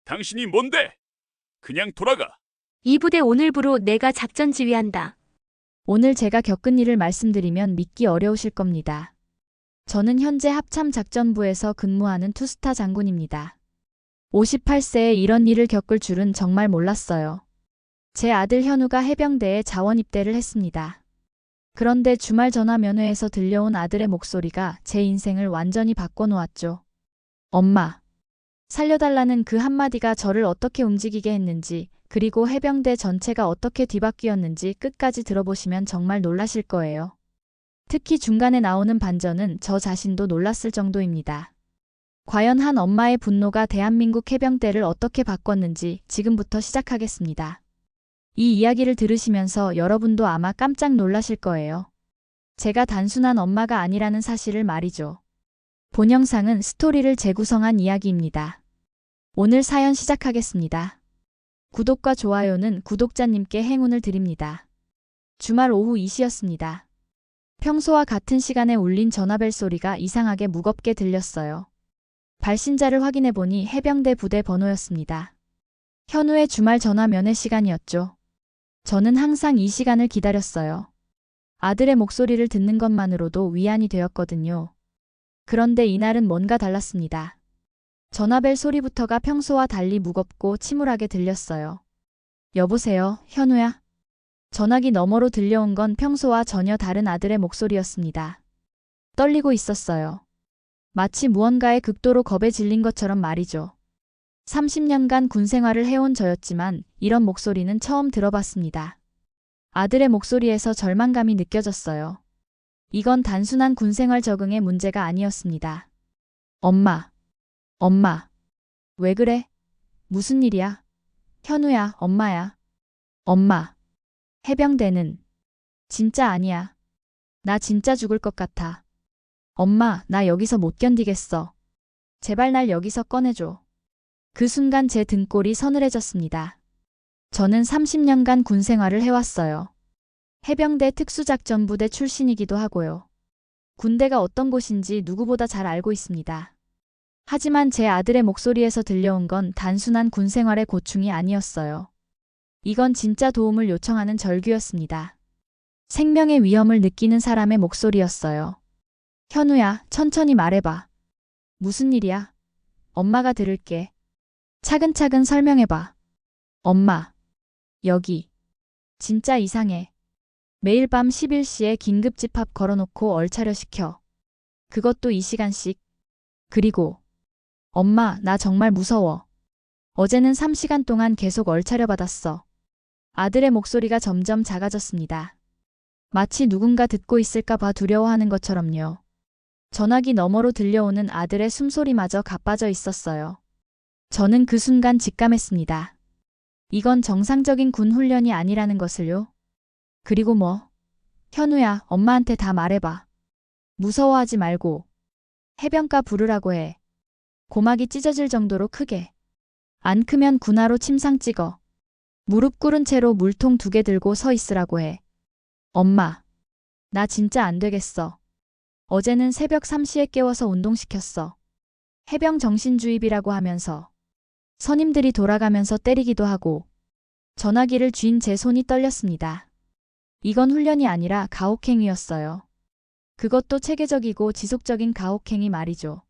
당신이 뭔데? 그냥 돌아가. 이 부대 오늘부로 내가 작전 지휘한다. 오늘 제가 겪은 일을 말씀드리면 믿기 어려우실 겁니다. 저는 현재 합참작전부에서 근무하는 투스타 장군입니다. 58세에 이런 일을 겪을 줄은 정말 몰랐어요. 제 아들 현우가 해병대에 자원 입대를 했습니다. 그런데 주말 전화 면회에서 들려온 아들의 목소리가 제 인생을 완전히 바꿔놓았죠. 엄마. 살려달라는 그 한마디가 저를 어떻게 움직이게 했는지, 그리고 해병대 전체가 어떻게 뒤바뀌었는지 끝까지 들어보시면 정말 놀라실 거예요. 특히 중간에 나오는 반전은 저 자신도 놀랐을 정도입니다. 과연 한 엄마의 분노가 대한민국 해병대를 어떻게 바꿨는지 지금부터 시작하겠습니다. 이 이야기를 들으시면서 여러분도 아마 깜짝 놀라실 거예요. 제가 단순한 엄마가 아니라는 사실을 말이죠. 본 영상은 스토리를 재구성한 이야기입니다. 오늘 사연 시작하겠습니다. 구독과 좋아요는 구독자님께 행운을 드립니다. 주말 오후 2시였습니다. 평소와 같은 시간에 울린 전화벨 소리가 이상하게 무겁게 들렸어요. 발신자를 확인해보니 해병대 부대 번호였습니다. 현우의 주말 전화 면회 시간이었죠. 저는 항상 이 시간을 기다렸어요. 아들의 목소리를 듣는 것만으로도 위안이 되었거든요. 그런데 이날은 뭔가 달랐습니다. 전화벨 소리부터가 평소와 달리 무겁고 침울하게 들렸어요. 여보세요, 현우야? 전화기 너머로 들려온 건 평소와 전혀 다른 아들의 목소리였습니다. 떨리고 있었어요. 마치 무언가에 극도로 겁에 질린 것처럼 말이죠. 30년간 군 생활을 해온 저였지만 이런 목소리는 처음 들어봤습니다. 아들의 목소리에서 절망감이 느껴졌어요. 이건 단순한 군 생활 적응의 문제가 아니었습니다. 엄마. 엄마. 왜 그래? 무슨 일이야? 현우야, 엄마야. 엄마. 해병대는 진짜 아니야. 나 진짜 죽을 것 같아. 엄마, 나 여기서 못 견디겠어. 제발 날 여기서 꺼내줘. 그 순간 제 등골이 서늘해졌습니다. 저는 30년간 군 생활을 해왔어요. 해병대 특수작전부대 출신이기도 하고요. 군대가 어떤 곳인지 누구보다 잘 알고 있습니다. 하지만 제 아들의 목소리에서 들려온 건 단순한 군 생활의 고충이 아니었어요. 이건 진짜 도움을 요청하는 절규였습니다. 생명의 위험을 느끼는 사람의 목소리였어요. 현우야, 천천히 말해봐. 무슨 일이야? 엄마가 들을게. 차근차근 설명해봐. 엄마. 여기. 진짜 이상해. 매일 밤 11시에 긴급 집합 걸어놓고 얼차려 시켜. 그것도 이 시간씩. 그리고 엄마, 나 정말 무서워. 어제는 3시간 동안 계속 얼차려 받았어. 아들의 목소리가 점점 작아졌습니다. 마치 누군가 듣고 있을까봐 두려워하는 것처럼요. 전화기 너머로 들려오는 아들의 숨소리마저 가빠져 있었어요. 저는 그 순간 직감했습니다. 이건 정상적인 군 훈련이 아니라는 것을요. 그리고 뭐? 현우야, 엄마한테 다 말해봐. 무서워하지 말고. 해변가 부르라고 해. 고막이 찢어질 정도로 크게. 안 크면 군화로 침상 찍어. 무릎 꿇은 채로 물통 2개 들고 서 있으라고 해. 엄마. 나 진짜 안 되겠어. 어제는 새벽 3시에 깨워서 운동시켰어. 해병 정신주입이라고 하면서. 선임들이 돌아가면서 때리기도 하고. 전화기를 쥔 제 손이 떨렸습니다. 이건 훈련이 아니라 가혹행위였어요. 그것도 체계적이고 지속적인 가혹행위 말이죠.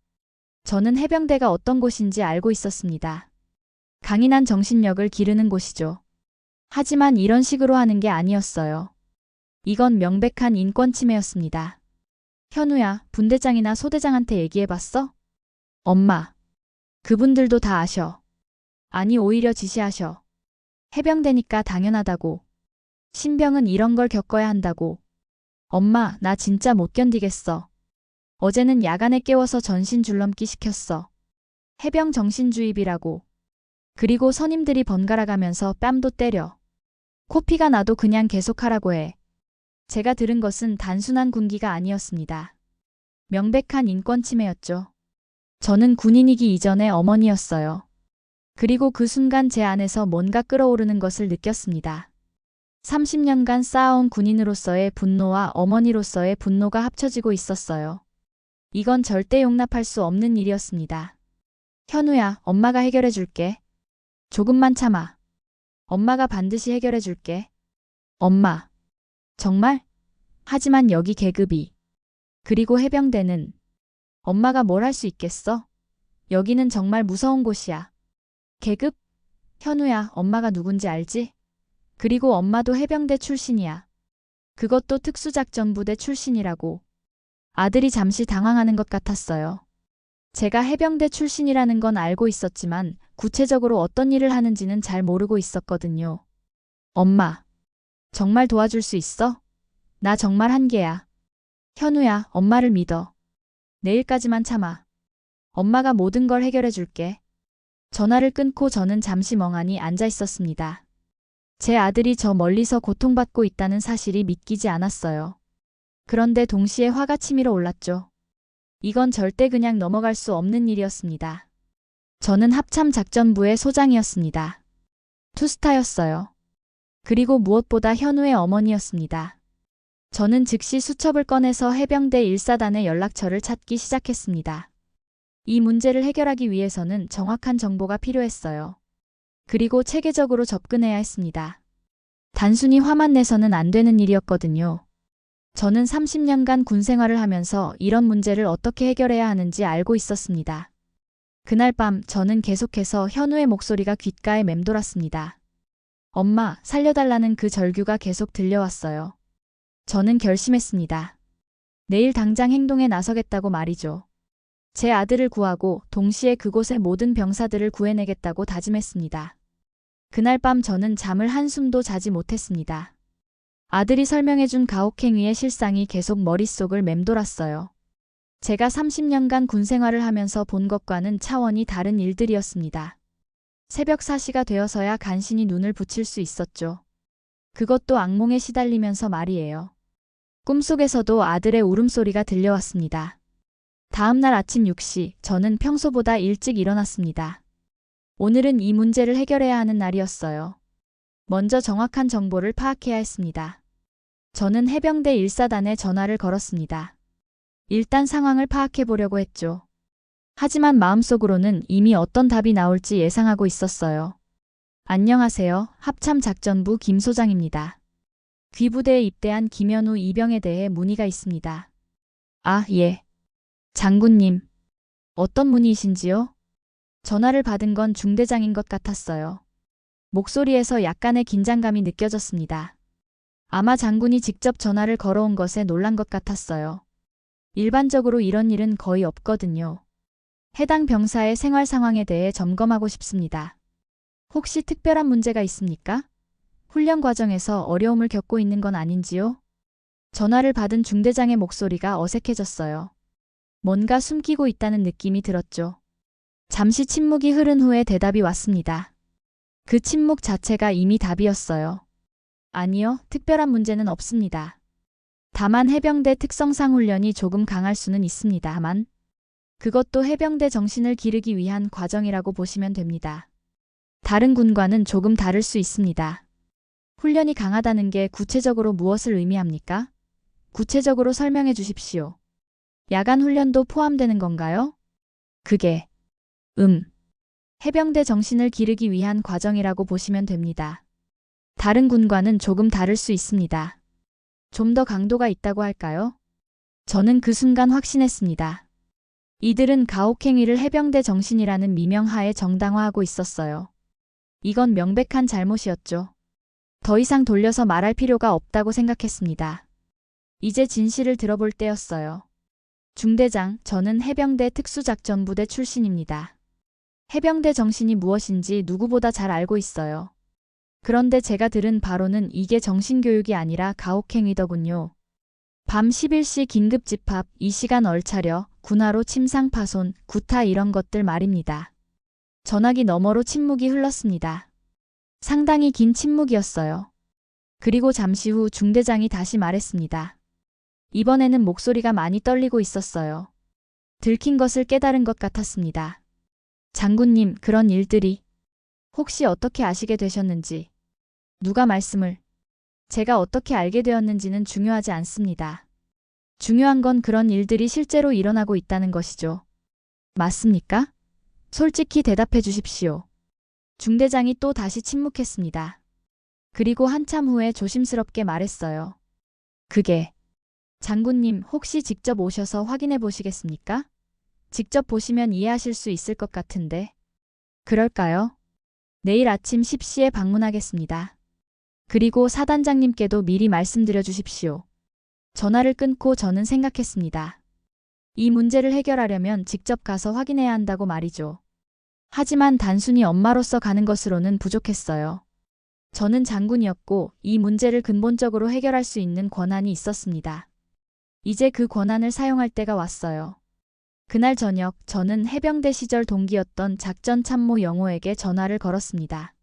저는 해병대가 어떤 곳인지 알고 있었습니다. 강인한 정신력을 기르는 곳이죠. 하지만 이런 식으로 하는 게 아니었어요. 이건 명백한 인권 침해였습니다. 현우야, 분대장이나 소대장한테 얘기해봤어? 엄마. 그분들도 다 아셔. 아니, 오히려 지시하셔. 해병대니까 당연하다고. 신병은 이런 걸 겪어야 한다고. 엄마, 나 진짜 못 견디겠어. 어제는 야간에 깨워서 전신 줄넘기 시켰어. 해병 정신주입이라고. 그리고 선임들이 번갈아 가면서 뺨도 때려. 코피가 나도 그냥 계속하라고 해. 제가 들은 것은 단순한 군기가 아니었습니다. 명백한 인권 침해였죠. 저는 군인이기 이전의 어머니였어요. 그리고 그 순간 제 안에서 뭔가 끓어오르는 것을 느꼈습니다. 30년간 쌓아온 군인으로서의 분노와 어머니로서의 분노가 합쳐지고 있었어요. 이건 절대 용납할 수 없는 일이었습니다. 현우야, 엄마가 해결해 줄게. 조금만 참아. 엄마가 반드시 해결해 줄게. 엄마. 정말? 하지만 여기 계급이. 그리고 해병대는. 엄마가 뭘 할 수 있겠어? 여기는 정말 무서운 곳이야. 계급? 현우야, 엄마가 누군지 알지? 그리고 엄마도 해병대 출신이야. 그것도 특수작전부대 출신이라고. 아들이 잠시 당황하는 것 같았어요. 제가 해병대 출신이라는 건 알고 있었지만 구체적으로 어떤 일을 하는지는 잘 모르고 있었거든요. 엄마, 정말 도와줄 수 있어? 나 정말 한계야. 현우야, 엄마를 믿어. 내일까지만 참아. 엄마가 모든 걸 해결해 줄게. 전화를 끊고 저는 잠시 멍하니 앉아 있었습니다. 제 아들이 저 멀리서 고통받고 있다는 사실이 믿기지 않았어요. 그런데 동시에 화가 치밀어 올랐죠. 이건 절대 그냥 넘어갈 수 없는 일이었습니다. 저는 합참작전부의 소장이었습니다. 투스타였어요. 그리고 무엇보다 현우의 어머니였습니다. 저는 즉시 수첩을 꺼내서 해병대 1사단의 연락처를 찾기 시작했습니다. 이 문제를 해결하기 위해서는 정확한 정보가 필요했어요. 그리고 체계적으로 접근해야 했습니다. 단순히 화만 내서는 안 되는 일이었거든요. 저는 30년간 군 생활을 하면서 이런 문제를 어떻게 해결해야 하는지 알고 있었습니다. 그날 밤 저는 계속해서 현우의 목소리가 귓가에 맴돌았습니다. 엄마, 살려달라는 그 절규가 계속 들려왔어요. 저는 결심했습니다. 내일 당장 행동에 나서겠다고 말이죠. 제 아들을 구하고 동시에 그곳의 모든 병사들을 구해내겠다고 다짐했습니다. 그날 밤 저는 잠을 한숨도 자지 못했습니다. 아들이 설명해준 가혹행위의 실상이 계속 머릿속을 맴돌았어요. 제가 30년간 군 생활을 하면서 본 것과는 차원이 다른 일들이었습니다. 새벽 4시가 되어서야 간신히 눈을 붙일 수 있었죠. 그것도 악몽에 시달리면서 말이에요. 꿈속에서도 아들의 울음소리가 들려왔습니다. 다음 날 아침 6시, 저는 평소보다 일찍 일어났습니다. 오늘은 이 문제를 해결해야 하는 날이었어요. 먼저 정확한 정보를 파악해야 했습니다. 저는 해병대 1사단에 전화를 걸었습니다. 일단 상황을 파악해 보려고 했죠. 하지만 마음속으로는 이미 어떤 답이 나올지 예상하고 있었어요. 안녕하세요. 합참작전부 김 소장입니다. 귀부대에 입대한 김현우 이병에 대해 문의가 있습니다. 아, 예. 장군님. 어떤 문의이신지요? 전화를 받은 건 중대장인 것 같았어요. 목소리에서 약간의 긴장감이 느껴졌습니다. 아마 장군이 직접 전화를 걸어온 것에 놀란 것 같았어요. 일반적으로 이런 일은 거의 없거든요. 해당 병사의 생활 상황에 대해 점검하고 싶습니다. 혹시 특별한 문제가 있습니까? 훈련 과정에서 어려움을 겪고 있는 건 아닌지요? 전화를 받은 중대장의 목소리가 어색해졌어요. 뭔가 숨기고 있다는 느낌이 들었죠. 잠시 침묵이 흐른 후에 대답이 왔습니다. 그 침묵 자체가 이미 답이었어요. 아니요, 특별한 문제는 없습니다. 다만 해병대 특성상 훈련이 조금 강할 수는 있습니다만, 그것도 해병대 정신을 기르기 위한 과정이라고 보시면 됩니다. 다른 군과는 조금 다를 수 있습니다. 훈련이 강하다는 게 구체적으로 무엇을 의미합니까? 구체적으로 설명해 주십시오. 야간 훈련도 포함되는 건가요? 그게, 해병대 정신을 기르기 위한 과정이라고 보시면 됩니다. 다른 군과는 조금 다를 수 있습니다. 좀 더 강도가 있다고 할까요? 저는 그 순간 확신했습니다. 이들은 가혹행위를 해병대 정신이라는 미명하에 정당화하고 있었어요. 이건 명백한 잘못이었죠. 더 이상 돌려서 말할 필요가 없다고 생각했습니다. 이제 진실을 들어볼 때였어요. 중대장, 저는 해병대 특수작전부대 출신입니다. 해병대 정신이 무엇인지 누구보다 잘 알고 있어요. 그런데 제가 들은 바로는 이게 정신교육이 아니라 가혹행위더군요. 밤 11시 긴급 집합, 이 시간 얼차려, 군화로 침상 파손, 구타 이런 것들 말입니다. 전화기 너머로 침묵이 흘렀습니다. 상당히 긴 침묵이었어요. 그리고 잠시 후 중대장이 다시 말했습니다. 이번에는 목소리가 많이 떨리고 있었어요. 들킨 것을 깨달은 것 같았습니다. 장군님, 그런 일들이 혹시 어떻게 아시게 되셨는지, 누가 말씀을, 제가 어떻게 알게 되었는지는 중요하지 않습니다. 중요한 건 그런 일들이 실제로 일어나고 있다는 것이죠. 맞습니까? 솔직히 대답해 주십시오. 중대장이 또 다시 침묵했습니다. 그리고 한참 후에 조심스럽게 말했어요. 그게 장군님 혹시 직접 오셔서 확인해 보시겠습니까? 직접 보시면 이해하실 수 있을 것 같은데. 그럴까요? 내일 아침 10시에 방문하겠습니다. 그리고 사단장님께도 미리 말씀드려 주십시오. 전화를 끊고 저는 생각했습니다. 이 문제를 해결하려면 직접 가서 확인해야 한다고 말이죠. 하지만 단순히 엄마로서 가는 것으로는 부족했어요. 저는 장군이었고 이 문제를 근본적으로 해결할 수 있는 권한이 있었습니다. 이제 그 권한을 사용할 때가 왔어요. 그날 저녁 저는 해병대 시절 동기였던 작전참모 영호에게 전화를 걸었습니다.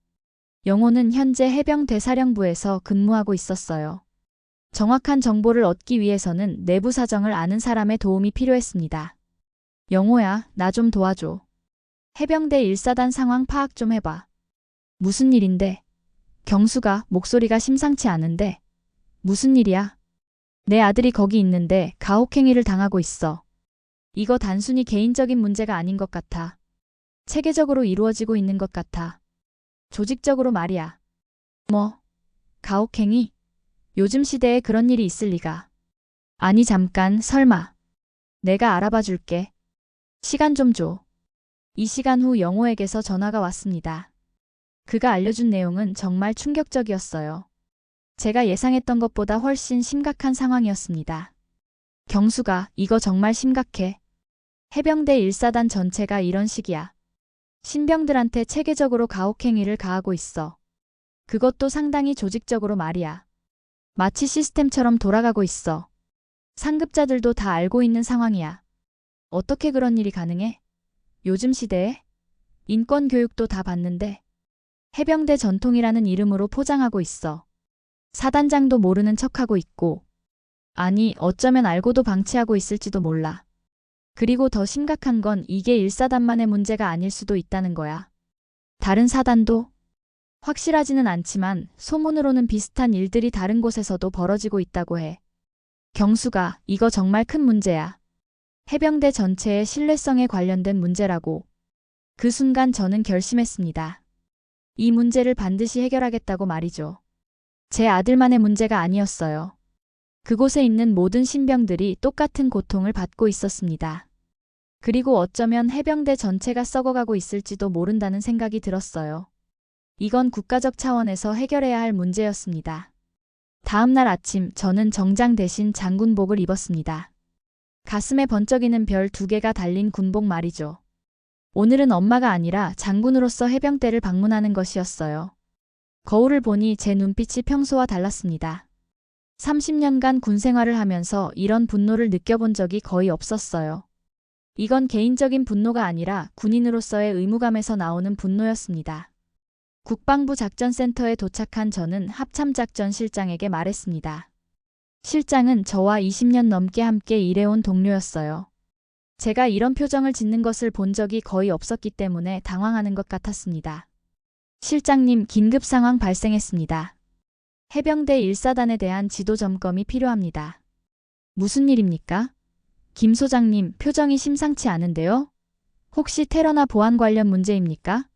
영호는 현재 해병대사령부에서 근무하고 있었어요. 정확한 정보를 얻기 위해서는 내부 사정을 아는 사람의 도움이 필요했습니다. 영호야, 나 좀 도와줘. 해병대 1사단 상황 파악 좀 해봐. 무슨 일인데? 경수가 목소리가 심상치 않은데. 무슨 일이야? 내 아들이 거기 있는데 가혹행위를 당하고 있어. 이거 단순히 개인적인 문제가 아닌 것 같아. 체계적으로 이루어지고 있는 것 같아. 조직적으로 말이야. 뭐? 가혹행위? 요즘 시대에 그런 일이 있을 리가. 아니 잠깐, 설마. 내가 알아봐 줄게. 시간 좀 줘. 이 시간 후 영호에게서 전화가 왔습니다. 그가 알려준 내용은 정말 충격적이었어요. 제가 예상했던 것보다 훨씬 심각한 상황이었습니다. 경수가, 이거 정말 심각해. 해병대 1사단 전체가 이런 식이야. 신병들한테 체계적으로 가혹행위를 가하고 있어. 그것도 상당히 조직적으로 말이야. 마치 시스템처럼 돌아가고 있어. 상급자들도 다 알고 있는 상황이야. 어떻게 그런 일이 가능해? 요즘 시대에? 인권 교육도 다 받는데. 해병대 전통이라는 이름으로 포장하고 있어. 사단장도 모르는 척하고 있고. 아니, 어쩌면 알고도 방치하고 있을지도 몰라. 그리고 더 심각한 건 이게 1사단만의 문제가 아닐 수도 있다는 거야. 다른 사단도? 확실하지는 않지만 소문으로는 비슷한 일들이 다른 곳에서도 벌어지고 있다고 해. 경수가, 이거 정말 큰 문제야. 해병대 전체의 신뢰성에 관련된 문제라고. 그 순간 저는 결심했습니다. 이 문제를 반드시 해결하겠다고 말이죠. 제 아들만의 문제가 아니었어요. 그곳에 있는 모든 신병들이 똑같은 고통을 받고 있었습니다. 그리고 어쩌면 해병대 전체가 썩어가고 있을지도 모른다는 생각이 들었어요. 이건 국가적 차원에서 해결해야 할 문제였습니다. 다음 날 아침 저는 정장 대신 장군복을 입었습니다. 가슴에 번쩍이는 별 2개가 달린 군복 말이죠. 오늘은 엄마가 아니라 장군으로서 해병대를 방문하는 것이었어요. 거울을 보니 제 눈빛이 평소와 달랐습니다. 30년간 군 생활을 하면서 이런 분노를 느껴본 적이 거의 없었어요. 이건 개인적인 분노가 아니라 군인으로서의 의무감에서 나오는 분노였습니다. 국방부 작전센터에 도착한 저는 합참작전 실장에게 말했습니다. 실장은 저와 20년 넘게 함께 일해온 동료였어요. 제가 이런 표정을 짓는 것을 본 적이 거의 없었기 때문에 당황하는 것 같았습니다. 실장님, 긴급 상황 발생했습니다. 해병대 1사단에 대한 지도 점검이 필요합니다. 무슨 일입니까? 김 소장님, 표정이 심상치 않은데요? 혹시 테러나 보안 관련 문제입니까?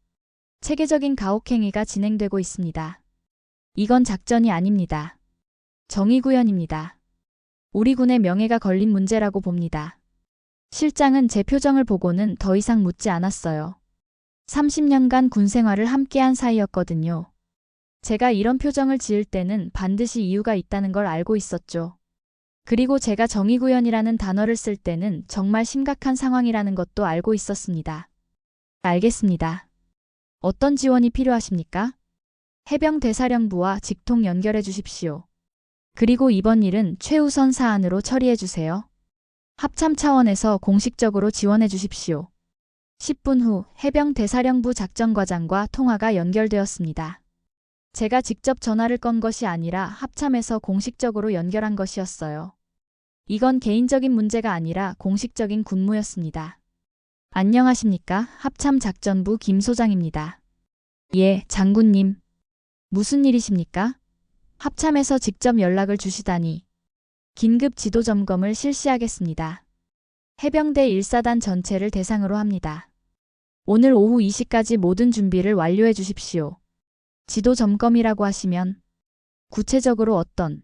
체계적인 가혹행위가 진행되고 있습니다. 이건 작전이 아닙니다. 정의구현입니다. 우리 군의 명예가 걸린 문제라고 봅니다. 실장은 제 표정을 보고는 더 이상 묻지 않았어요. 30년간 군 생활을 함께한 사이였거든요. 제가 이런 표정을 지을 때는 반드시 이유가 있다는 걸 알고 있었죠. 그리고 제가 정의구현이라는 단어를 쓸 때는 정말 심각한 상황이라는 것도 알고 있었습니다. 알겠습니다. 어떤 지원이 필요하십니까? 해병대사령부와 직통 연결해 주십시오. 그리고 이번 일은 최우선 사안으로 처리해 주세요. 합참 차원에서 공식적으로 지원해 주십시오. 10분 후 해병대사령부 작전과장과 통화가 연결되었습니다. 제가 직접 전화를 건 것이 아니라 합참에서 공식적으로 연결한 것이었어요. 이건 개인적인 문제가 아니라 공식적인 군무였습니다. 안녕하십니까? 합참작전부 김 소장입니다. 예, 장군님. 무슨 일이십니까? 합참에서 직접 연락을 주시다니. 긴급 지도 점검을 실시하겠습니다. 해병대 1사단 전체를 대상으로 합니다. 오늘 오후 2시까지 모든 준비를 완료해 주십시오. 지도 점검이라고 하시면 구체적으로 어떤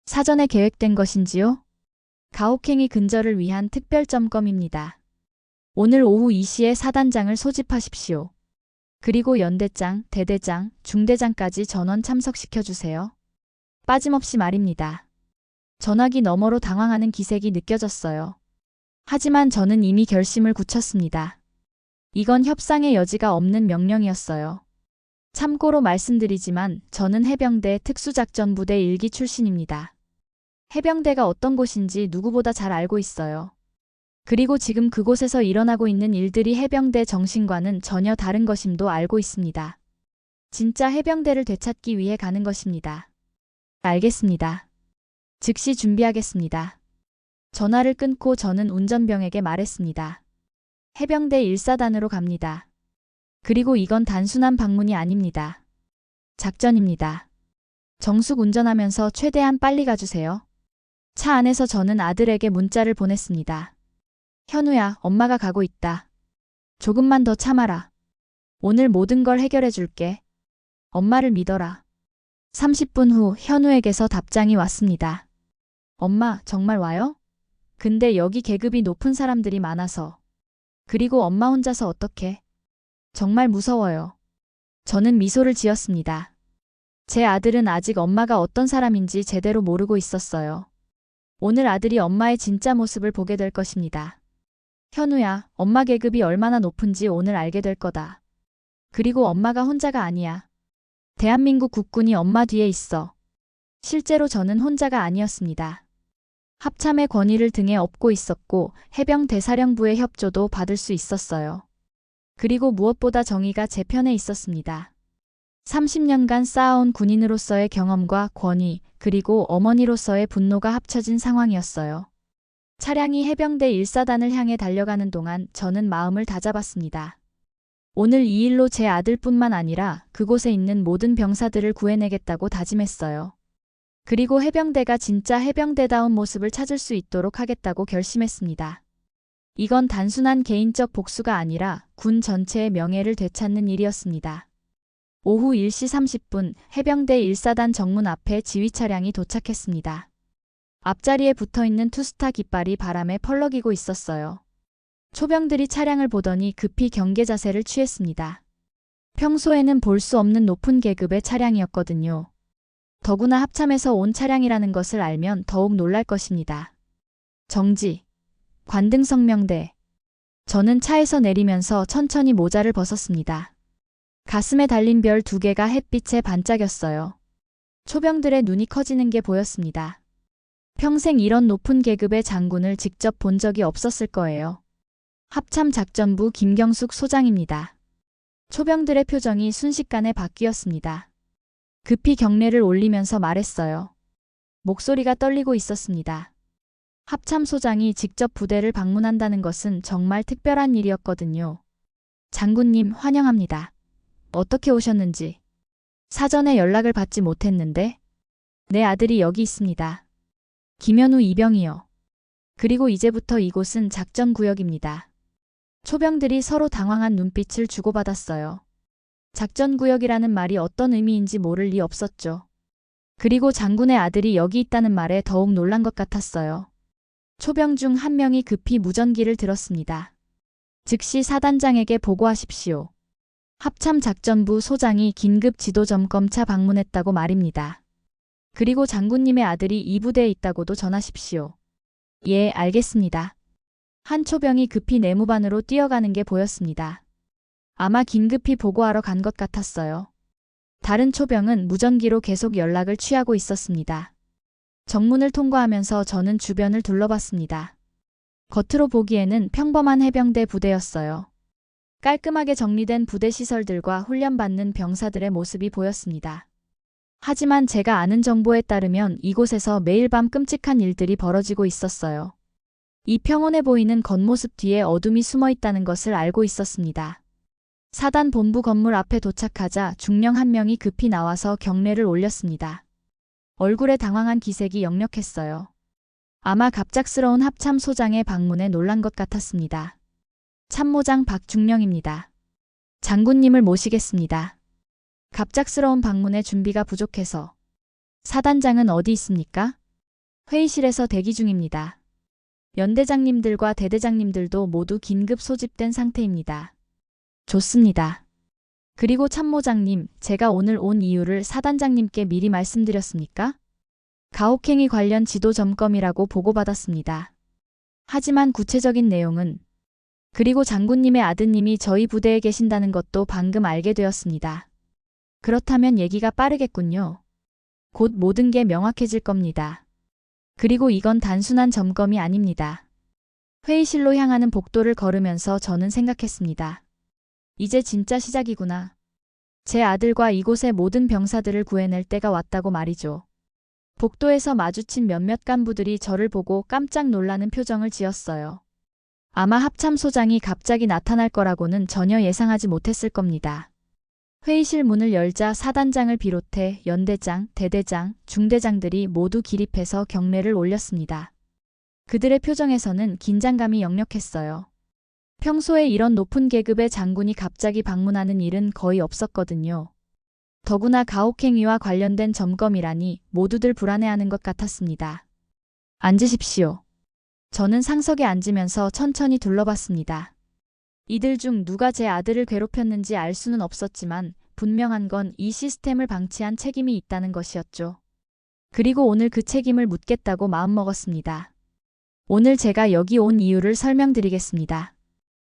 사전에 계획된 것인지요? 가혹행위 근절을 위한 특별 점검입니다. 오늘 오후 2시에 사단장을 소집하십시오. 그리고 연대장, 대대장, 중대장까지 전원 참석시켜 주세요. 빠짐없이 말입니다. 전화기 너머로 당황하는 기색이 느껴졌어요. 하지만 저는 이미 결심을 굳혔습니다. 이건 협상의 여지가 없는 명령이었어요. 참고로 말씀드리지만 저는 해병대 특수작전부대 1기 출신입니다. 해병대가 어떤 곳인지 누구보다 잘 알고 있어요. 그리고 지금 그곳에서 일어나고 있는 일들이 해병대 정신과는 전혀 다른 것임도 알고 있습니다. 진짜 해병대를 되찾기 위해 가는 것입니다. 알겠습니다. 즉시 준비하겠습니다. 전화를 끊고 저는 운전병에게 말했습니다. 해병대 1사단으로 갑니다. 그리고 이건 단순한 방문이 아닙니다. 작전입니다. 정숙 운전하면서 최대한 빨리 가주세요. 차 안에서 저는 아들에게 문자를 보냈습니다. 현우야, 엄마가 가고 있다. 조금만 더 참아라. 오늘 모든 걸 해결해 줄게. 엄마를 믿어라. 30분 후 현우에게서 답장이 왔습니다. 엄마, 정말 와요? 근데 여기 계급이 높은 사람들이 많아서. 그리고 엄마 혼자서 어떡해? 정말 무서워요. 저는 미소를 지었습니다. 제 아들은 아직 엄마가 어떤 사람인지 제대로 모르고 있었어요. 오늘 아들이 엄마의 진짜 모습을 보게 될 것입니다. 현우야, 엄마 계급이 얼마나 높은지 오늘 알게 될 거다. 그리고 엄마가 혼자가 아니야. 대한민국 국군이 엄마 뒤에 있어. 실제로 저는 혼자가 아니었습니다. 합참의 권위를 등에 업고 있었고 해병대사령부의 협조도 받을 수 있었어요. 그리고 무엇보다 정의가 제 편에 있었습니다. 30년간 쌓아온 군인으로서의 경험과 권위, 그리고 어머니로서의 분노가 합쳐진 상황이었어요. 차량이 해병대 1사단을 향해 달려가는 동안 저는 마음을 다잡았습니다. 오늘 이 일로 제 아들뿐만 아니라 그곳에 있는 모든 병사들을 구해내겠다고 다짐했어요. 그리고 해병대가 진짜 해병대다운 모습을 찾을 수 있도록 하겠다고 결심했습니다. 이건 단순한 개인적 복수가 아니라 군 전체의 명예를 되찾는 일이었습니다. 오후 1시 30분 해병대 1사단 정문 앞에 지휘 차량이 도착했습니다. 앞자리에 붙어있는 투스타 깃발이 바람에 펄럭이고 있었어요. 초병들이 차량을 보더니 급히 경계 자세를 취했습니다. 평소에는 볼 수 없는 높은 계급의 차량이었거든요. 더구나 합참에서 온 차량이라는 것을 알면 더욱 놀랄 것입니다. 정지. 관등성명대. 저는 차에서 내리면서 천천히 모자를 벗었습니다. 가슴에 달린 별 2개가 햇빛에 반짝였어요. 초병들의 눈이 커지는 게 보였습니다. 평생 이런 높은 계급의 장군을 직접 본 적이 없었을 거예요. 합참작전부 김경숙 소장입니다. 초병들의 표정이 순식간에 바뀌었습니다. 급히 경례를 올리면서 말했어요. 목소리가 떨리고 있었습니다. 합참소장이 직접 부대를 방문한다는 것은 정말 특별한 일이었거든요. 장군님, 환영합니다. 어떻게 오셨는지. 사전에 연락을 받지 못했는데. 내 아들이 여기 있습니다. 김현우 이병이요. 그리고 이제부터 이곳은 작전구역입니다. 초병들이 서로 당황한 눈빛을 주고받았어요. 작전구역이라는 말이 어떤 의미인지 모를 리 없었죠. 그리고 장군의 아들이 여기 있다는 말에 더욱 놀란 것 같았어요. 초병 중 한 명이 급히 무전기를 들었습니다. 즉시 사단장에게 보고하십시오. 합참작전부 소장이 긴급 지도점검차 방문했다고 말입니다. 그리고 장군님의 아들이 이 부대에 있다고도 전하십시오. 예, 알겠습니다. 한 초병이 급히 내무반으로 뛰어가는 게 보였습니다. 아마 긴급히 보고하러 간 것 같았어요. 다른 초병은 무전기로 계속 연락을 취하고 있었습니다. 정문을 통과하면서 저는 주변을 둘러봤습니다. 겉으로 보기에는 평범한 해병대 부대였어요. 깔끔하게 정리된 부대 시설들과 훈련받는 병사들의 모습이 보였습니다. 하지만 제가 아는 정보에 따르면 이곳에서 매일 밤 끔찍한 일들이 벌어지고 있었어요. 이 평온해 보이는 겉모습 뒤에 어둠이 숨어 있다는 것을 알고 있었습니다. 사단 본부 건물 앞에 도착하자 중령 한 명이 급히 나와서 경례를 올렸습니다. 얼굴에 당황한 기색이 역력했어요. 아마 갑작스러운 합참 소장의 방문에 놀란 것 같았습니다. 참모장 박중령입니다. 장군님을 모시겠습니다. 갑작스러운 방문에 준비가 부족해서. 사단장은 어디 있습니까? 회의실에서 대기 중입니다. 연대장님들과 대대장님들도 모두 긴급 소집된 상태입니다. 좋습니다. 그리고 참모장님, 제가 오늘 온 이유를 사단장님께 미리 말씀드렸습니까? 가혹행위 관련 지도 점검이라고 보고받았습니다. 하지만 구체적인 내용은 그리고 장군님의 아드님이 저희 부대에 계신다는 것도 방금 알게 되었습니다. 그렇다면 얘기가 빠르겠군요. 곧 모든 게 명확해질 겁니다. 그리고 이건 단순한 점검이 아닙니다. 회의실로 향하는 복도를 걸으면서 저는 생각했습니다. 이제 진짜 시작이구나. 제 아들과 이곳의 모든 병사들을 구해낼 때가 왔다고 말이죠. 복도에서 마주친 몇몇 간부들이 저를 보고 깜짝 놀라는 표정을 지었어요. 아마 합참소장이 갑자기 나타날 거라고는 전혀 예상하지 못했을 겁니다. 회의실 문을 열자 사단장을 비롯해 연대장, 대대장, 중대장들이 모두 기립해서 경례를 올렸습니다. 그들의 표정에서는 긴장감이 역력했어요. 평소에 이런 높은 계급의 장군이 갑자기 방문하는 일은 거의 없었거든요. 더구나 가혹행위와 관련된 점검이라니 모두들 불안해하는 것 같았습니다. 앉으십시오. 저는 상석에 앉으면서 천천히 둘러봤습니다. 이들 중 누가 제 아들을 괴롭혔는지 알 수는 없었지만 분명한 건 이 시스템을 방치한 책임이 있다는 것이었죠. 그리고 오늘 그 책임을 묻겠다고 마음먹었습니다. 오늘 제가 여기 온 이유를 설명드리겠습니다.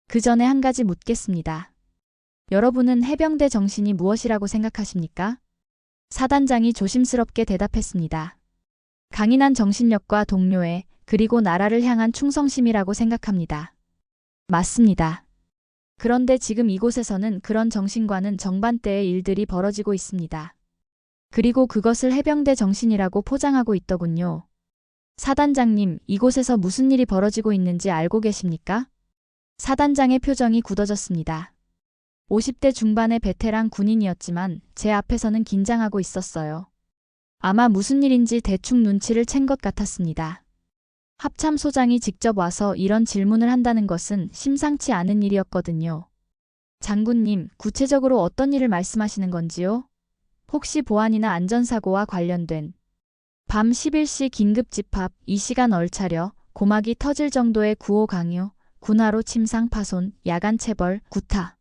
그 전에 한 가지 묻겠습니다. 여러분은 해병대 정신이 무엇이라고 생각하십니까? 사단장이 조심스럽게 대답했습니다. 강인한 정신력과 동료애, 그리고 나라를 향한 충성심이라고 생각합니다. 맞습니다. 그런데 지금 이곳에서는 그런 정신과는 정반대의 일들이 벌어지고 있습니다. 그리고 그것을 해병대 정신이라고 포장하고 있더군요. 사단장님, 이곳에서 무슨 일이 벌어지고 있는지 알고 계십니까? 사단장의 표정이 굳어졌습니다. 50대 중반의 베테랑 군인이었지만 제 앞에서는 긴장하고 있었어요. 아마 무슨 일인지 대충 눈치를 챈 것 같았습니다. 합참소장이 직접 와서 이런 질문을 한다는 것은 심상치 않은 일이었거든요. 장군님, 구체적으로 어떤 일을 말씀하시는 건지요? 혹시 보안이나 안전사고와 관련된 밤 11시 긴급 집합, 이 시간 얼차려, 고막이 터질 정도의 구호 강요, 군화로 침상 파손, 야간 체벌, 구타.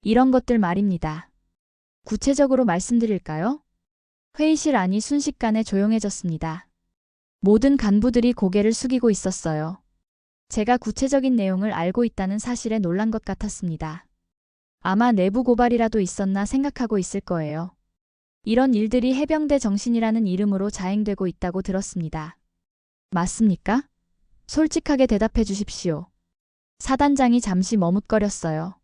이런 것들 말입니다. 구체적으로 말씀드릴까요? 회의실 안이 순식간에 조용해졌습니다. 모든 간부들이 고개를 숙이고 있었어요. 제가 구체적인 내용을 알고 있다는 사실에 놀란 것 같았습니다. 아마 내부 고발이라도 있었나 생각하고 있을 거예요. 이런 일들이 해병대 정신이라는 이름으로 자행되고 있다고 들었습니다. 맞습니까? 솔직하게 대답해 주십시오. 사단장이 잠시 머뭇거렸어요.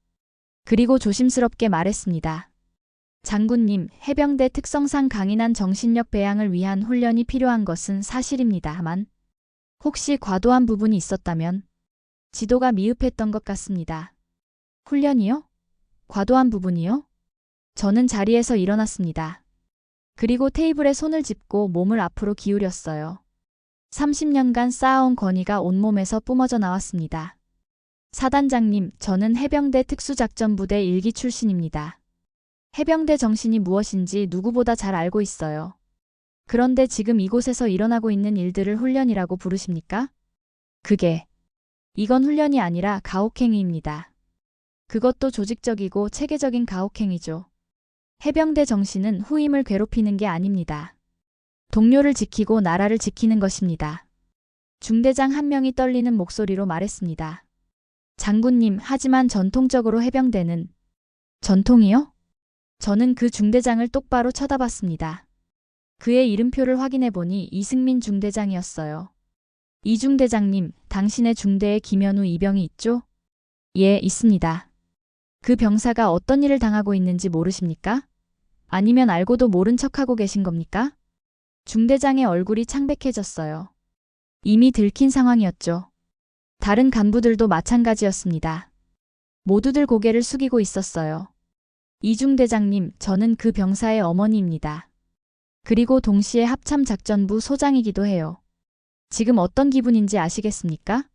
그리고 조심스럽게 말했습니다. 장군님, 해병대 특성상 강인한 정신력 배양을 위한 훈련이 필요한 것은 사실입니다만 혹시 과도한 부분이 있었다면 지도가 미흡했던 것 같습니다. 훈련이요? 과도한 부분이요? 저는 자리에서 일어났습니다. 그리고 테이블에 손을 짚고 몸을 앞으로 기울였어요. 30년간 쌓아온 권위가 온몸에서 뿜어져 나왔습니다. 사단장님, 저는 해병대 특수작전부대 1기 출신입니다. 해병대 정신이 무엇인지 누구보다 잘 알고 있어요. 그런데 지금 이곳에서 일어나고 있는 일들을 훈련이라고 부르십니까? 이건 훈련이 아니라 가혹행위입니다. 그것도 조직적이고 체계적인 가혹행위죠. 해병대 정신은 후임을 괴롭히는 게 아닙니다. 동료를 지키고 나라를 지키는 것입니다. 중대장 한 명이 떨리는 목소리로 말했습니다. 장군님, 하지만 전통적으로 해병대는 전통이요? 저는 그 중대장을 똑바로 쳐다봤습니다. 그의 이름표를 확인해보니 이승민 중대장이었어요. 이 중대장님, 당신의 중대에 김현우 이병이 있죠? 예, 있습니다. 그 병사가 어떤 일을 당하고 있는지 모르십니까? 아니면 알고도 모른 척하고 계신 겁니까? 중대장의 얼굴이 창백해졌어요. 이미 들킨 상황이었죠. 다른 간부들도 마찬가지였습니다. 모두들 고개를 숙이고 있었어요. 이중대장님, 저는 그 병사의 어머니입니다. 그리고 동시에 합참작전부 소장이기도 해요. 지금 어떤 기분인지 아시겠습니까?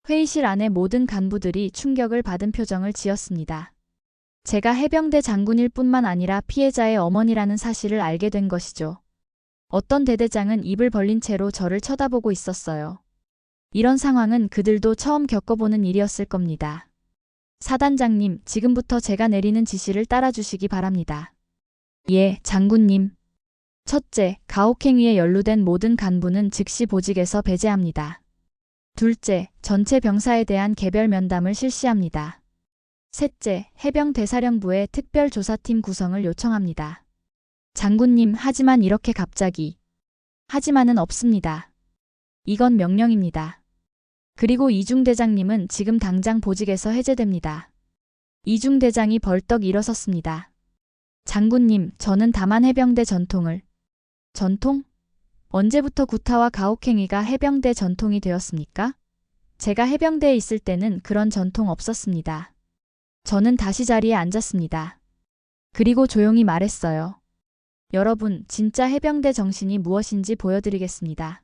회의실 안에 모든 간부들이 충격을 받은 표정을 지었습니다. 제가 해병대 장군일 뿐만 아니라 피해자의 어머니라는 사실을 알게 된 것이죠. 어떤 대대장은 입을 벌린 채로 저를 쳐다보고 있었어요. 이런 상황은 그들도 처음 겪어보는 일이었을 겁니다. 사단장님, 지금부터 제가 내리는 지시를 따라주시기 바랍니다. 예, 장군님. 첫째, 가혹행위에 연루된 모든 간부는 즉시 보직에서 배제합니다. 둘째, 전체 병사에 대한 개별 면담을 실시합니다. 셋째, 해병대사령부에 특별조사팀 구성을 요청합니다. 장군님, 하지만 이렇게 갑자기. 하지만은 없습니다. 이건 명령입니다. 그리고 이중대장님은 지금 당장 보직에서 해제됩니다. 이중대장이 벌떡 일어섰습니다. 장군님, 저는 다만 해병대 전통을. 전통? 언제부터 구타와 가혹행위가 해병대 전통이 되었습니까? 제가 해병대에 있을 때는 그런 전통 없었습니다. 저는 다시 자리에 앉았습니다. 그리고 조용히 말했어요. 여러분, 진짜 해병대 정신이 무엇인지 보여드리겠습니다.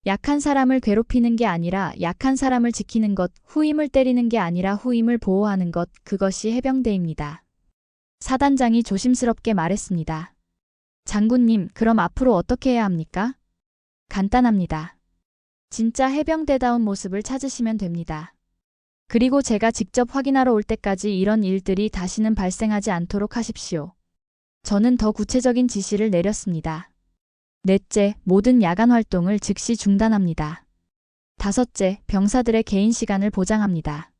약한 사람을 괴롭히는 게 아니라 약한 사람을 지키는 것, 후임을 때리는 게 아니라 후임을 보호하는 것, 그것이 해병대입니다. 사단장이 조심스럽게 말했습니다. 장군님, 그럼 앞으로 어떻게 해야 합니까? 간단합니다. 진짜 해병대다운 모습을 찾으시면 됩니다. 그리고 제가 직접 확인하러 올 때까지 이런 일들이 다시는 발생하지 않도록 하십시오. 저는 더 구체적인 지시를 내렸습니다. 넷째, 모든 야간 활동을 즉시 중단합니다. 다섯째, 병사들의 개인 시간을 보장합니다.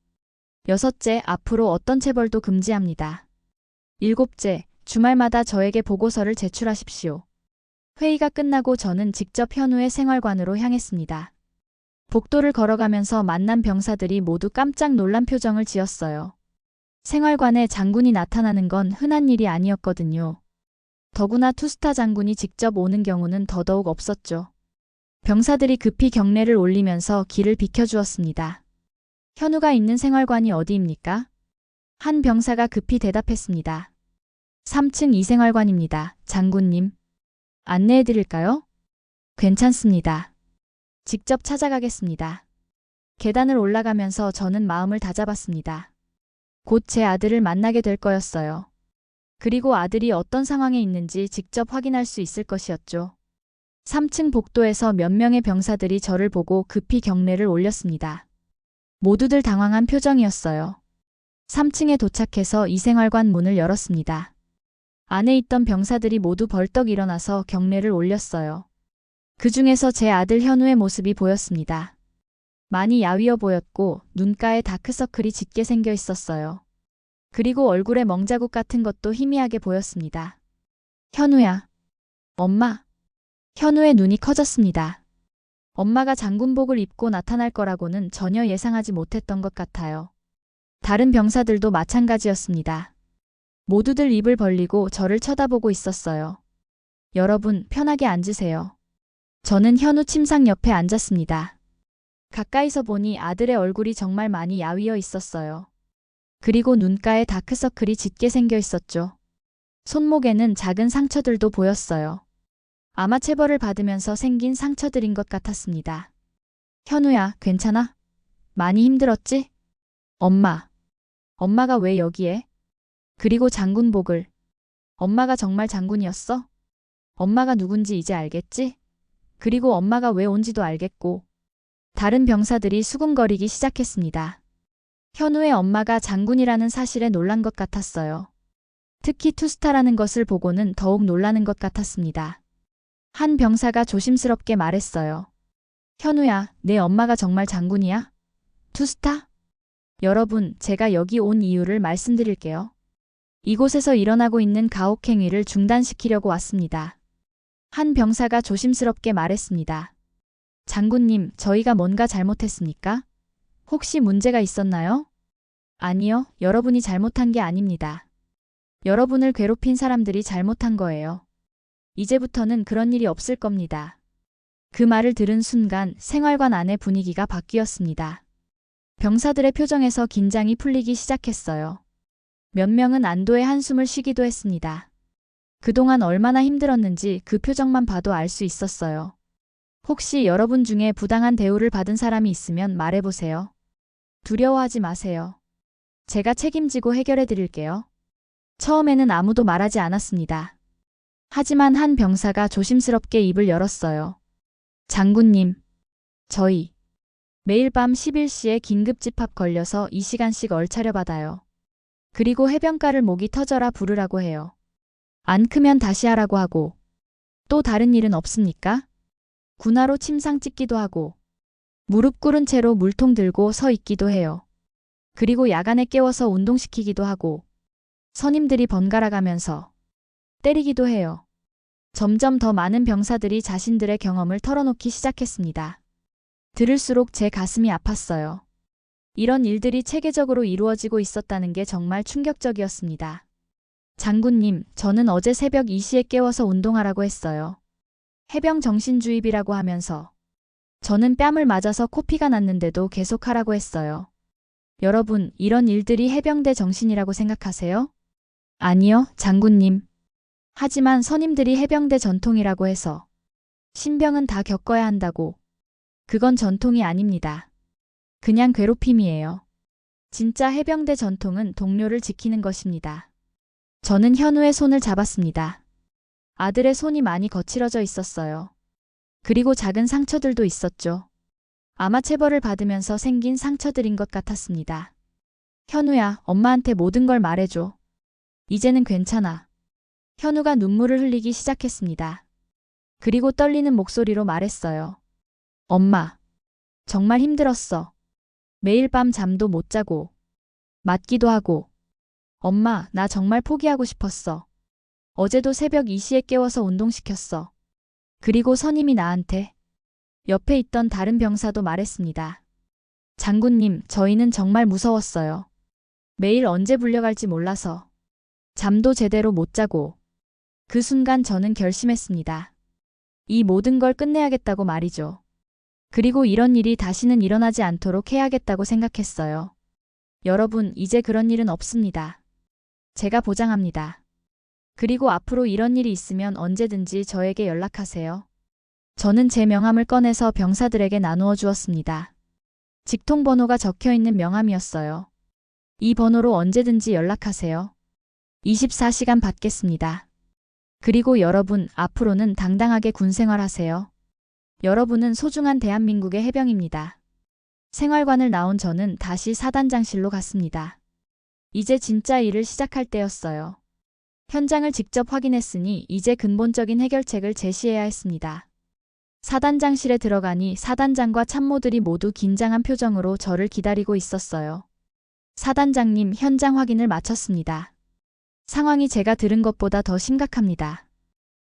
여섯째, 앞으로 어떤 체벌도 금지합니다. 일곱째, 주말마다 저에게 보고서를 제출하십시오. 회의가 끝나고 저는 직접 현우의 생활관으로 향했습니다. 복도를 걸어가면서 만난 병사들이 모두 깜짝 놀란 표정을 지었어요. 생활관에 장군이 나타나는 건 흔한 일이 아니었거든요. 더구나 투스타 장군이 직접 오는 경우는 더더욱 없었죠. 병사들이 급히 경례를 올리면서 길을 비켜주었습니다. 현우가 있는 생활관이 어디입니까? 한 병사가 급히 대답했습니다. 3층 이생활관입니다, 장군님. 안내해드릴까요? 괜찮습니다. 직접 찾아가겠습니다. 계단을 올라가면서 저는 마음을 다잡았습니다. 곧 제 아들을 만나게 될 거였어요. 그리고 아들이 어떤 상황에 있는지 직접 확인할 수 있을 것이었죠. 3층 복도에서 몇 명의 병사들이 저를 보고 급히 경례를 올렸습니다. 모두들 당황한 표정이었어요. 3층에 도착해서 이생활관 문을 열었습니다. 안에 있던 병사들이 모두 벌떡 일어나서 경례를 올렸어요. 그 중에서 제 아들 현우의 모습이 보였습니다. 많이 야위어 보였고 눈가에 다크서클이 짙게 생겨 있었어요. 그리고 얼굴에 멍자국 같은 것도 희미하게 보였습니다. 현우야. 엄마. 현우의 눈이 커졌습니다. 엄마가 장군복을 입고 나타날 거라고는 전혀 예상하지 못했던 것 같아요. 다른 병사들도 마찬가지였습니다. 모두들 입을 벌리고 저를 쳐다보고 있었어요. 여러분, 편하게 앉으세요. 저는 현우 침상 옆에 앉았습니다. 가까이서 보니 아들의 얼굴이 정말 많이 야위어 있었어요. 그리고 눈가에 다크서클이 짙게 생겨 있었죠. 손목에는 작은 상처들도 보였어요. 아마 체벌을 받으면서 생긴 상처들인 것 같았습니다. 현우야, 괜찮아? 많이 힘들었지? 엄마. 엄마가 왜 여기에? 그리고 장군복을. 엄마가 정말 장군이었어? 엄마가 누군지 이제 알겠지? 그리고 엄마가 왜 온지도 알겠고. 다른 병사들이 수군거리기 시작했습니다. 현우의 엄마가 장군이라는 사실에 놀란 것 같았어요. 특히 투스타라는 것을 보고는 더욱 놀라는 것 같았습니다. 한 병사가 조심스럽게 말했어요. 현우야, 내 엄마가 정말 장군이야? 투스타? 여러분, 제가 여기 온 이유를 말씀드릴게요. 이곳에서 일어나고 있는 가혹행위를 중단시키려고 왔습니다. 한 병사가 조심스럽게 말했습니다. 장군님, 저희가 뭔가 잘못했습니까? 혹시 문제가 있었나요? 아니요, 여러분이 잘못한 게 아닙니다. 여러분을 괴롭힌 사람들이 잘못한 거예요. 이제부터는 그런 일이 없을 겁니다. 그 말을 들은 순간 생활관 안의 분위기가 바뀌었습니다. 병사들의 표정에서 긴장이 풀리기 시작했어요. 몇 명은 안도의 한숨을 쉬기도 했습니다. 그동안 얼마나 힘들었는지 그 표정만 봐도 알 수 있었어요. 혹시 여러분 중에 부당한 대우를 받은 사람이 있으면 말해보세요. 두려워하지 마세요. 제가 책임지고 해결해 드릴게요. 처음에는 아무도 말하지 않았습니다. 하지만 한 병사가 조심스럽게 입을 열었어요. 장군님, 저희 매일 밤 11시에 긴급 집합 걸려서 2시간씩 얼차려 받아요. 그리고 해변가를 목이 터져라 부르라고 해요. 안 크면 다시 하라고 하고. 또 다른 일은 없습니까? 군화로 침상 찍기도 하고, 무릎 꿇은 채로 물통 들고 서 있기도 해요. 그리고 야간에 깨워서 운동시키기도 하고, 선임들이 번갈아 가면서 때리기도 해요. 점점 더 많은 병사들이 자신들의 경험을 털어놓기 시작했습니다. 들을수록 제 가슴이 아팠어요. 이런 일들이 체계적으로 이루어지고 있었다는 게 정말 충격적이었습니다. 장군님, 저는 어제 새벽 2시에 깨워서 운동하라고 했어요. 해병 정신주입이라고 하면서. 저는 뺨을 맞아서 코피가 났는데도 계속하라고 했어요. 여러분, 이런 일들이 해병대 정신이라고 생각하세요? 아니요, 장군님. 하지만 선임들이 해병대 전통이라고 해서 신병은 다 겪어야 한다고. 그건 전통이 아닙니다. 그냥 괴롭힘이에요. 진짜 해병대 전통은 동료를 지키는 것입니다. 저는 현우의 손을 잡았습니다. 아들의 손이 많이 거칠어져 있었어요. 그리고 작은 상처들도 있었죠. 아마 체벌을 받으면서 생긴 상처들인 것 같았습니다. 현우야, 엄마한테 모든 걸 말해줘. 이제는 괜찮아. 현우가 눈물을 흘리기 시작했습니다. 그리고 떨리는 목소리로 말했어요. 엄마, 정말 힘들었어. 매일 밤 잠도 못 자고, 맞기도 하고. 엄마, 나 정말 포기하고 싶었어. 어제도 새벽 2시에 깨워서 운동시켰어. 그리고 선임이 나한테. 옆에 있던 다른 병사도 말했습니다. 장군님, 저희는 정말 무서웠어요. 매일 언제 불려갈지 몰라서. 잠도 제대로 못 자고. 그 순간 저는 결심했습니다. 이 모든 걸 끝내야겠다고 말이죠. 그리고 이런 일이 다시는 일어나지 않도록 해야겠다고 생각했어요. 여러분, 이제 그런 일은 없습니다. 제가 보장합니다. 그리고 앞으로 이런 일이 있으면 언제든지 저에게 연락하세요. 저는 제 명함을 꺼내서 병사들에게 나누어 주었습니다. 직통번호가 적혀있는 명함이었어요. 이 번호로 언제든지 연락하세요. 24시간 받겠습니다. 그리고 여러분, 앞으로는 당당하게 군생활하세요. 여러분은 소중한 대한민국의 해병입니다. 생활관을 나온 저는 다시 사단장실로 갔습니다. 이제 진짜 일을 시작할 때였어요. 현장을 직접 확인했으니 이제 근본적인 해결책을 제시해야 했습니다. 사단장실에 들어가니 사단장과 참모들이 모두 긴장한 표정으로 저를 기다리고 있었어요. 사단장님, 현장 확인을 마쳤습니다. 상황이 제가 들은 것보다 더 심각합니다.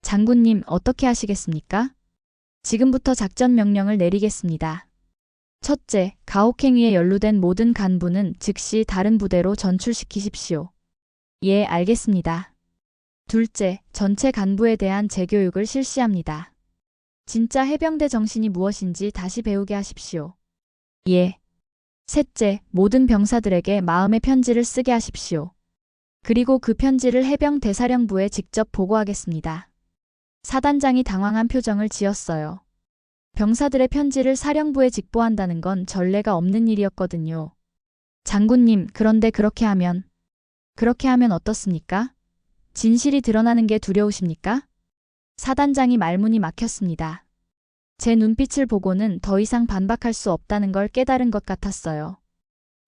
장군님, 어떻게 하시겠습니까? 지금부터 작전 명령을 내리겠습니다. 첫째, 가혹행위에 연루된 모든 간부는 즉시 다른 부대로 전출시키십시오. 예, 알겠습니다. 둘째, 전체 간부에 대한 재교육을 실시합니다. 진짜 해병대 정신이 무엇인지 다시 배우게 하십시오. 예. 셋째, 모든 병사들에게 마음의 편지를 쓰게 하십시오. 그리고 그 편지를 해병 대사령부에 직접 보고하겠습니다. 사단장이 당황한 표정을 지었어요. 병사들의 편지를 사령부에 직보한다는 건 전례가 없는 일이었거든요. 장군님, 그런데 그렇게 하면 어떻습니까? 진실이 드러나는 게 두려우십니까? 사단장이 말문이 막혔습니다. 제 눈빛을 보고는 더 이상 반박할 수 없다는 걸 깨달은 것 같았어요.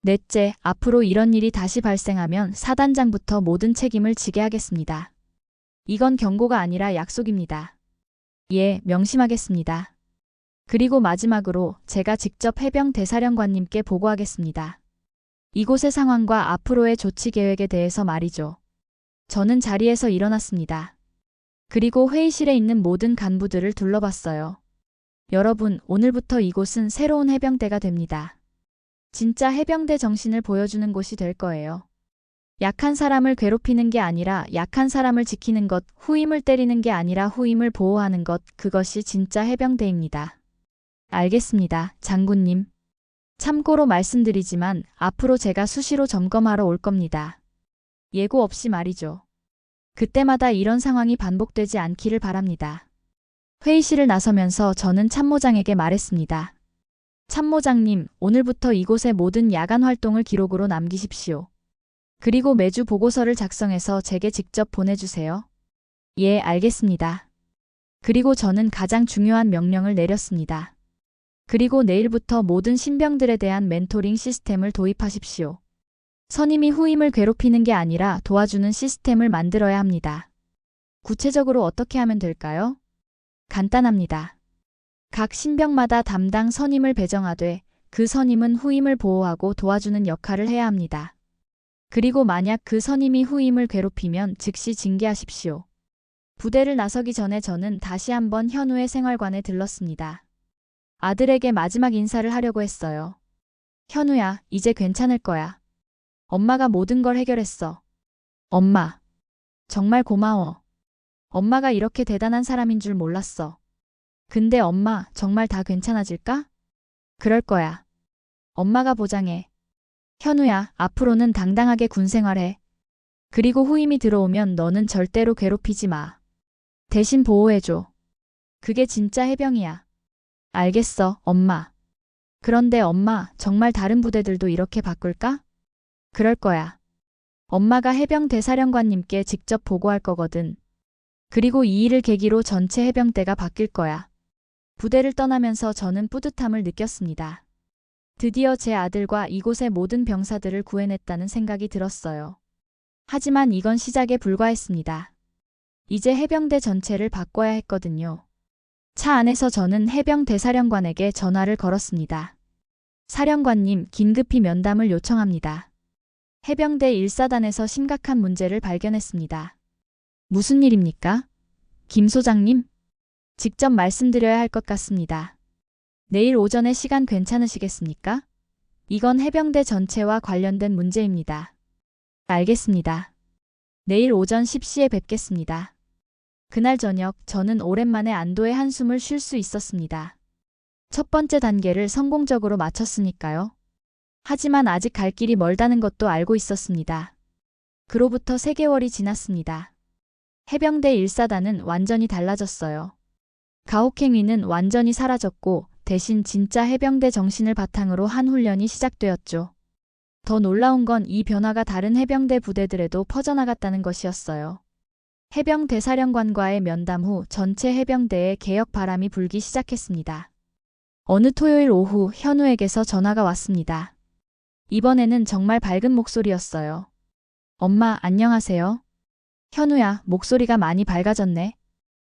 넷째, 앞으로 이런 일이 다시 발생하면 사단장부터 모든 책임을 지게 하겠습니다. 이건 경고가 아니라 약속입니다. 예, 명심하겠습니다. 그리고 마지막으로 제가 직접 해병 대사령관님께 보고하겠습니다. 이곳의 상황과 앞으로의 조치 계획에 대해서 말이죠. 저는 자리에서 일어났습니다. 그리고 회의실에 있는 모든 간부들을 둘러봤어요. 여러분, 오늘부터 이곳은 새로운 해병대가 됩니다. 진짜 해병대 정신을 보여주는 곳이 될 거예요. 약한 사람을 괴롭히는 게 아니라 약한 사람을 지키는 것, 후임을 때리는 게 아니라 후임을 보호하는 것, 그것이 진짜 해병대입니다. 알겠습니다, 장군님. 참고로 말씀드리지만 앞으로 제가 수시로 점검하러 올 겁니다. 예고 없이 말이죠. 그때마다 이런 상황이 반복되지 않기를 바랍니다. 회의실을 나서면서 저는 참모장에게 말했습니다. 참모장님, 오늘부터 이곳의 모든 야간 활동을 기록으로 남기십시오. 그리고 매주 보고서를 작성해서 제게 직접 보내주세요. 예, 알겠습니다. 그리고 저는 가장 중요한 명령을 내렸습니다. 그리고 내일부터 모든 신병들에 대한 멘토링 시스템을 도입하십시오. 선임이 후임을 괴롭히는 게 아니라 도와주는 시스템을 만들어야 합니다. 구체적으로 어떻게 하면 될까요? 간단합니다. 각 신병마다 담당 선임을 배정하되 그 선임은 후임을 보호하고 도와주는 역할을 해야 합니다. 그리고 만약 그 선임이 후임을 괴롭히면 즉시 징계하십시오. 부대를 나서기 전에 저는 다시 한번 현우의 생활관에 들렀습니다. 아들에게 마지막 인사를 하려고 했어요. 현우야, 이제 괜찮을 거야. 엄마가 모든 걸 해결했어. 엄마, 정말 고마워. 엄마가 이렇게 대단한 사람인 줄 몰랐어. 근데 엄마, 정말 다 괜찮아질까? 그럴 거야. 엄마가 보장해. 현우야, 앞으로는 당당하게 군 생활해. 그리고 후임이 들어오면 너는 절대로 괴롭히지 마. 대신 보호해줘. 그게 진짜 해병이야. 알겠어, 엄마. 그런데 엄마, 정말 다른 부대들도 이렇게 바꿀까? 그럴 거야. 엄마가 해병 대사령관님께 직접 보고할 거거든. 그리고 이 일을 계기로 전체 해병대가 바뀔 거야. 부대를 떠나면서 저는 뿌듯함을 느꼈습니다. 드디어 제 아들과 이곳의 모든 병사들을 구해냈다는 생각이 들었어요. 하지만 이건 시작에 불과했습니다. 이제 해병대 전체를 바꿔야 했거든요. 차 안에서 저는 해병 대사령관에게 전화를 걸었습니다. 사령관님, 긴급히 면담을 요청합니다. 해병대 1사단에서 심각한 문제를 발견했습니다. 무슨 일입니까? 김 소장님? 직접 말씀드려야 할 것 같습니다. 내일 오전에 시간 괜찮으시겠습니까? 이건 해병대 전체와 관련된 문제입니다. 알겠습니다. 내일 오전 10시에 뵙겠습니다. 그날 저녁 저는 오랜만에 안도의 한숨을 쉴 수 있었습니다. 첫 번째 단계를 성공적으로 마쳤으니까요. 하지만 아직 갈 길이 멀다는 것도 알고 있었습니다. 그로부터 3개월이 지났습니다. 해병대 1사단은 완전히 달라졌어요. 가혹행위는 완전히 사라졌고 대신 진짜 해병대 정신을 바탕으로 한 훈련이 시작되었죠. 더 놀라운 건 이 변화가 다른 해병대 부대들에도 퍼져나갔다는 것이었어요. 해병 대사령관과의 면담 후 전체 해병대에 개혁 바람이 불기 시작했습니다. 어느 토요일 오후 현우에게서 전화가 왔습니다. 이번에는 정말 밝은 목소리였어요. 엄마, 안녕하세요. 현우야, 목소리가 많이 밝아졌네.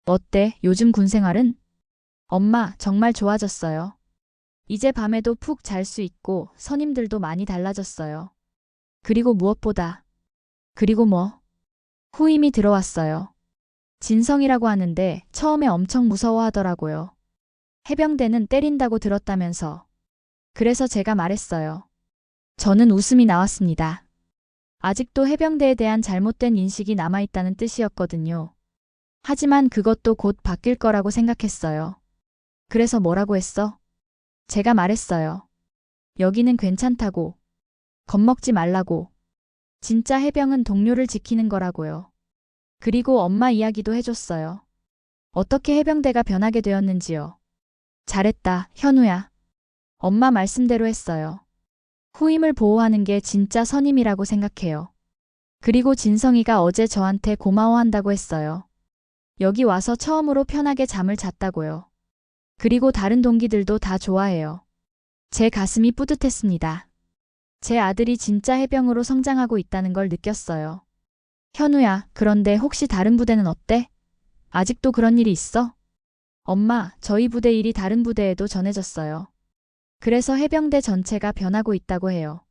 어때, 요즘 군 생활은? 엄마, 정말 좋아졌어요. 이제 밤에도 푹 잘 수 있고 선임들도 많이 달라졌어요. 그리고 무엇보다. 그리고 뭐? 후임이 들어왔어요. 진성이라고 하는데 처음에 엄청 무서워하더라고요. 해병대는 때린다고 들었다면서. 그래서 제가 말했어요. 저는 웃음이 나왔습니다. 아직도 해병대에 대한 잘못된 인식이 남아있다는 뜻이었거든요. 하지만 그것도 곧 바뀔 거라고 생각했어요. 그래서 뭐라고 했어? 제가 말했어요. 여기는 괜찮다고. 겁먹지 말라고. 진짜 해병은 동료를 지키는 거라고요. 그리고 엄마 이야기도 해줬어요. 어떻게 해병대가 변하게 되었는지요. 잘했다, 현우야. 엄마 말씀대로 했어요. 후임을 보호하는 게 진짜 선임이라고 생각해요. 그리고 진성이가 어제 저한테 고마워한다고 했어요. 여기 와서 처음으로 편하게 잠을 잤다고요. 그리고 다른 동기들도 다 좋아해요. 제 가슴이 뿌듯했습니다. 제 아들이 진짜 해병으로 성장하고 있다는 걸 느꼈어요. 현우야, 그런데 혹시 다른 부대는 어때? 아직도 그런 일이 있어? 엄마, 저희 부대 일이 다른 부대에도 전해졌어요. 그래서 해병대 전체가 변하고 있다고 해요.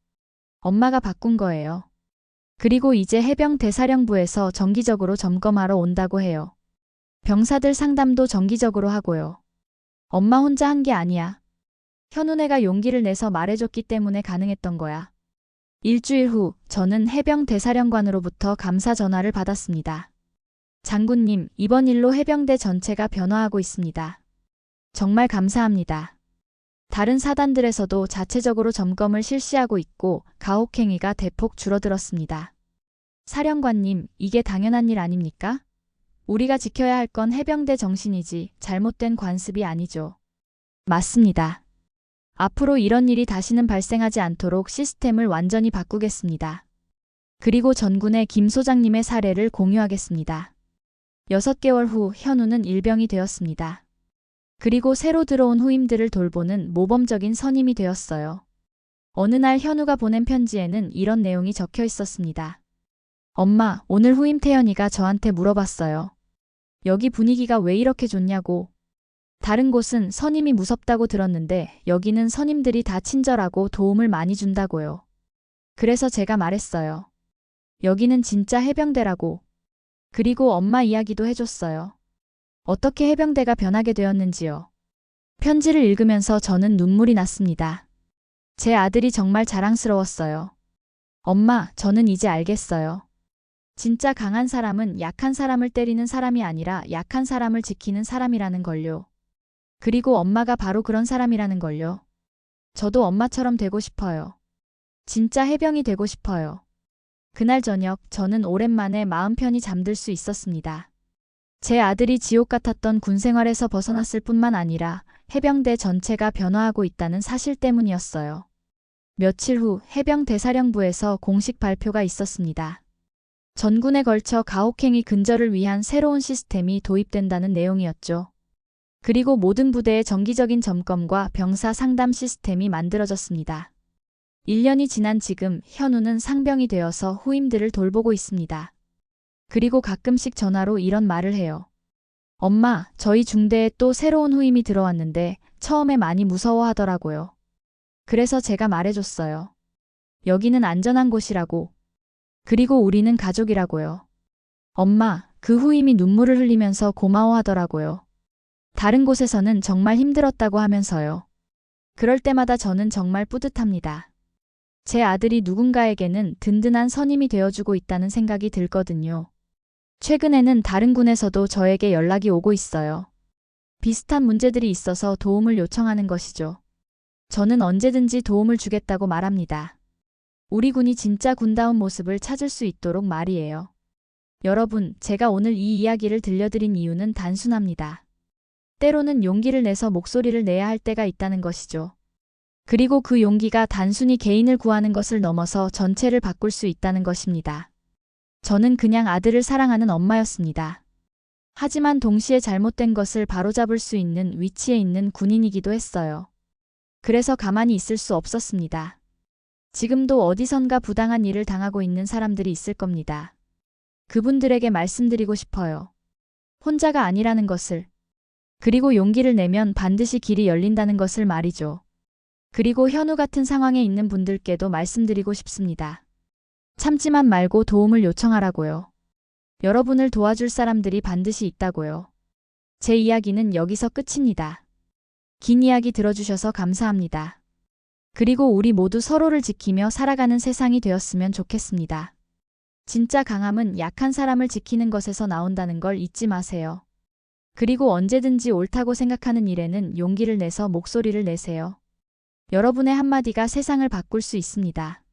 엄마가 바꾼 거예요. 그리고 이제 해병 대사령부에서 정기적으로 점검하러 온다고 해요. 병사들 상담도 정기적으로 하고요. 엄마 혼자 한 게 아니야. 현우네가 용기를 내서 말해줬기 때문에 가능했던 거야. 일주일 후 저는 해병 대사령관으로부터 감사 전화를 받았습니다. 장군님, 이번 일로 해병대 전체가 변화하고 있습니다. 정말 감사합니다. 다른 사단들에서도 자체적으로 점검을 실시하고 있고 가혹행위가 대폭 줄어들었습니다. 사령관님, 이게 당연한 일 아닙니까? 우리가 지켜야 할 건 해병대 정신이지 잘못된 관습이 아니죠. 맞습니다. 앞으로 이런 일이 다시는 발생하지 않도록 시스템을 완전히 바꾸겠습니다. 그리고 전군의 김 소장님의 사례를 공유하겠습니다. 6개월 후 현우는 일병이 되었습니다. 그리고 새로 들어온 후임들을 돌보는 모범적인 선임이 되었어요. 어느 날 현우가 보낸 편지에는 이런 내용이 적혀 있었습니다. 엄마, 오늘 후임 태연이가 저한테 물어봤어요. 여기 분위기가 왜 이렇게 좋냐고. 다른 곳은 선임이 무섭다고 들었는데 여기는 선임들이 다 친절하고 도움을 많이 준다고요. 그래서 제가 말했어요. 여기는 진짜 해병대라고. 그리고 엄마 이야기도 해줬어요. 어떻게 해병대가 변하게 되었는지요. 편지를 읽으면서 저는 눈물이 났습니다. 제 아들이 정말 자랑스러웠어요. 엄마, 저는 이제 알겠어요. 진짜 강한 사람은 약한 사람을 때리는 사람이 아니라 약한 사람을 지키는 사람이라는 걸요. 그리고 엄마가 바로 그런 사람이라는 걸요. 저도 엄마처럼 되고 싶어요. 진짜 해병이 되고 싶어요. 그날 저녁 저는 오랜만에 마음 편히 잠들 수 있었습니다. 제 아들이 지옥 같았던 군 생활에서 벗어났을 뿐만 아니라 해병대 전체가 변화하고 있다는 사실 때문이었어요. 며칠 후 해병 대사령부에서 공식 발표가 있었습니다. 전군에 걸쳐 가혹행위 근절을 위한 새로운 시스템이 도입된다는 내용이었죠. 그리고 모든 부대의 정기적인 점검과 병사 상담 시스템이 만들어졌습니다. 1년이 지난 지금 현우는 상병이 되어서 후임들을 돌보고 있습니다. 그리고 가끔씩 전화로 이런 말을 해요. 엄마, 저희 중대에 또 새로운 후임이 들어왔는데 처음에 많이 무서워하더라고요. 그래서 제가 말해줬어요. 여기는 안전한 곳이라고. 그리고 우리는 가족이라고요. 엄마, 그 후임이 눈물을 흘리면서 고마워하더라고요. 다른 곳에서는 정말 힘들었다고 하면서요. 그럴 때마다 저는 정말 뿌듯합니다. 제 아들이 누군가에게는 든든한 선임이 되어주고 있다는 생각이 들거든요. 최근에는 다른 군에서도 저에게 연락이 오고 있어요. 비슷한 문제들이 있어서 도움을 요청하는 것이죠. 저는 언제든지 도움을 주겠다고 말합니다. 우리 군이 진짜 군다운 모습을 찾을 수 있도록 말이에요. 여러분, 제가 오늘 이 이야기를 들려드린 이유는 단순합니다. 때로는 용기를 내서 목소리를 내야 할 때가 있다는 것이죠. 그리고 그 용기가 단순히 개인을 구하는 것을 넘어서 전체를 바꿀 수 있다는 것입니다. 저는 그냥 아들을 사랑하는 엄마였습니다. 하지만 동시에 잘못된 것을 바로잡을 수 있는 위치에 있는 군인이기도 했어요. 그래서 가만히 있을 수 없었습니다. 지금도 어디선가 부당한 일을 당하고 있는 사람들이 있을 겁니다. 그분들에게 말씀드리고 싶어요. 혼자가 아니라는 것을. 그리고 용기를 내면 반드시 길이 열린다는 것을 말이죠. 그리고 현우 같은 상황에 있는 분들께도 말씀드리고 싶습니다. 참지만 말고 도움을 요청하라고요. 여러분을 도와줄 사람들이 반드시 있다고요. 제 이야기는 여기서 끝입니다. 긴 이야기 들어주셔서 감사합니다. 그리고 우리 모두 서로를 지키며 살아가는 세상이 되었으면 좋겠습니다. 진짜 강함은 약한 사람을 지키는 것에서 나온다는 걸 잊지 마세요. 그리고 언제든지 옳다고 생각하는 일에는 용기를 내서 목소리를 내세요. 여러분의 한마디가 세상을 바꿀 수 있습니다.